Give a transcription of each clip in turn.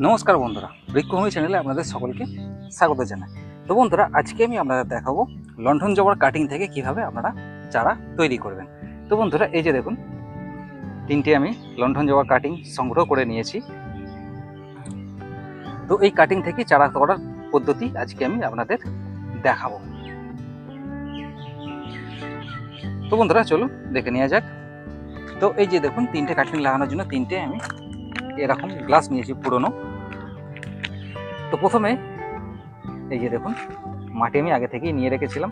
নমস্কার বন্ধুরা, বৃক্ষভূমি চ্যানেলে আপনাদের সকলকে স্বাগত জানাই। তো বন্ধুরা, আজকে আমি আপনাদের দেখাবো লণ্ঠন জবার কাটিং থেকে কিভাবে আপনারা চারা তৈরি করবেন। তো বন্ধুরা, এই যে দেখুন, তিনটে আমি লণ্ঠন জবার কাটিং সংগ্রহ করে নিয়েছি। তো এই কাটিং থেকে চারা করার পদ্ধতি আজকে আমি আপনাদের দেখাবো। তো বন্ধুরা, চলুন দেখে নেওয়া যাক। তো এই যে দেখুন, তিনটে কাটিং লাগানোর জন্য তিনটে আমি এরকম গ্লাস নিয়েছি পুরনো। তো প্রথমে এই যে দেখুন, মাটি আমি আগে থেকেই নিয়ে রেখেছিলাম।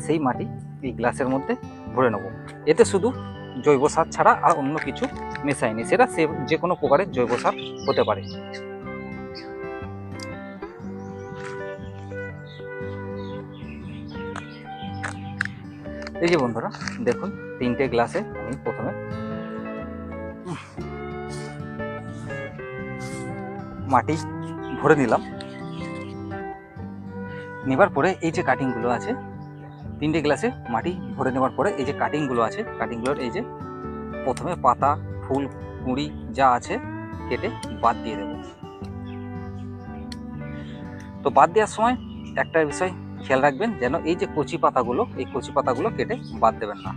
সেই মাটি এই গ্লাসের মধ্যে ভরে নেব। এতে শুধু জৈব সার ছাড়া আর অন্য কিছু মেশাইনি, সেটা যে কোনো প্রকারের জৈব সার হতে পারে। এই যে বন্ধুরা দেখুন, তিনটে গ্লাসে আমি প্রথমে মাটি ভরে নিলাম। নেবার পরে এই যে কাটিংগুলো আছে, তিনটে গ্লাসে মাটি ভরে নেওয়ার পরে এই যে কাটিংগুলো আছে, কাটিংগুলোর এই যে প্রথমে পাতা, ফুল, কুঁড়ি যা আছে কেটে বাদ দিয়ে দেব। তো বাদ দেওয়ার সময় একটা বিষয় খেয়াল রাখবেন, যেন এই যে কচি পাতাগুলো, এই কচি পাতাগুলো কেটে বাদ দেবেন না।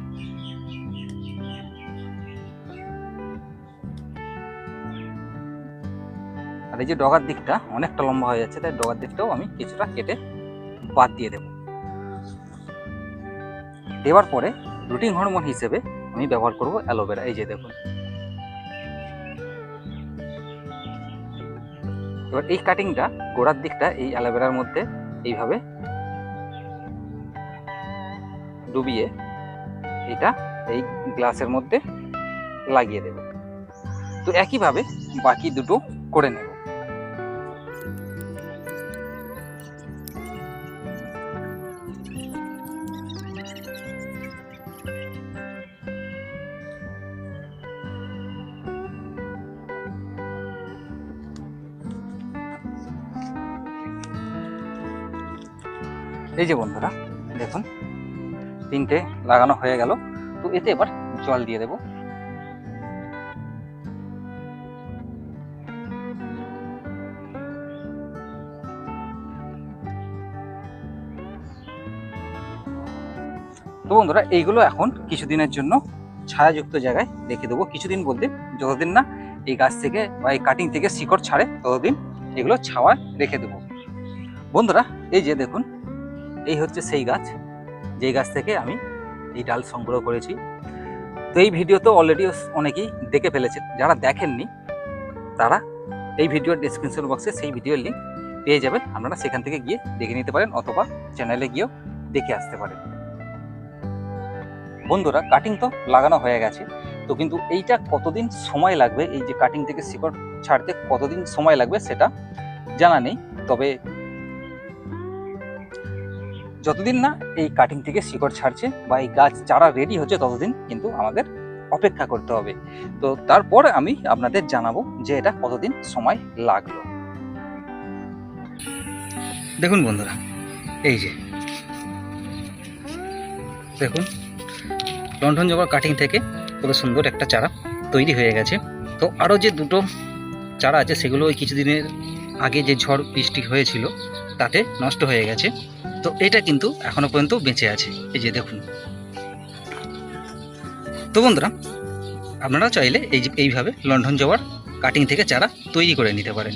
আর এই যে ডগার দিকটা অনেকটা লম্বা হয়ে যাচ্ছে, তাই ডগার দিকটাও আমি কিছুটা কেটে বাদ দিয়ে দেব। দেওয়ার পরে রুটিং হরমোন হিসেবে আমি ব্যবহার করব অ্যালোভেরা। এই যে দেখুন, এবার এই কাটিংটা গোড়ার দিকটা এই অ্যালোভেরার মধ্যে এইভাবে ডুবিয়ে এটা এই গ্লাসের মধ্যে লাগিয়ে দেব। তো একইভাবে বাকি দুটো করে নেব। এই যে বন্ধুরা দেখুন, তিনটে লাগানো হয়ে গেল। তো এতে এবার জল দিয়ে দেব। তো বন্ধুরা, এইগুলো এখন কিছুদিনের জন্য ছায়াযুক্ত জায়গায় রেখে দেবো। কিছুদিন বলতে যতদিন না এই গাছ থেকে বা এই কাটিং থেকে শিকড় ছাড়ে ততদিন এগুলো ছাওয়ায় রেখে দেবো। বন্ধুরা, এই যে দেখুন, এই হচ্ছে সেই গাছ, যেই গাছ থেকে আমি এই ডাল সংগ্রহ করেছি। তো এই ভিডিও তো অলরেডি অনেকেই দেখে ফেলেছেন। যারা দেখেননি তারা এই ভিডিওর ডেসক্রিপশন বক্সে সেই ভিডিওর লিঙ্ক পেয়ে যাবেন। আপনারা সেখান থেকে গিয়ে দেখে নিতে পারেন, অথবা চ্যানেলে গিয়েও দেখে আসতে পারেন। বন্ধুরা, কাটিং তো লাগানো হয়ে গেছে, তো কিন্তু এইটা কতদিন সময় লাগবে, এই যে কাটিং থেকে শিকড় ছাড়তে কতদিন সময় লাগবে সেটা জানা নেই। তবে যতদিন না এই কাটিং থেকে শিকড় ছাড়ছে বা এই গাছ চারা রেডি হচ্ছে ততদিন কিন্তু আমাদের অপেক্ষা করতে হবে। তো তারপর আমি আপনাদের জানাবো যে এটা কতদিন সময় লাগলো। দেখুন বন্ধুরা, এই যে দেখুন, লণ্ঠন জবার কাটিং থেকে কত সুন্দর একটা চারা তৈরি হয়ে গেছে। তো আরও যে দুটো চারা আছে সেগুলো ওই কিছুদিনের আগে যে ঝড় বৃষ্টি হয়েছিল তাতে নষ্ট হয়ে গেছে। তো এটা কিন্তু এখনো পর্যন্ত বেঁচে আছে, এই যে দেখুন। তো বন্ধুরা, আপনারা চাইলে এইভাবে লণ্ঠন জবার কাটিং থেকে চারা তৈরি করে নিতে পারেন।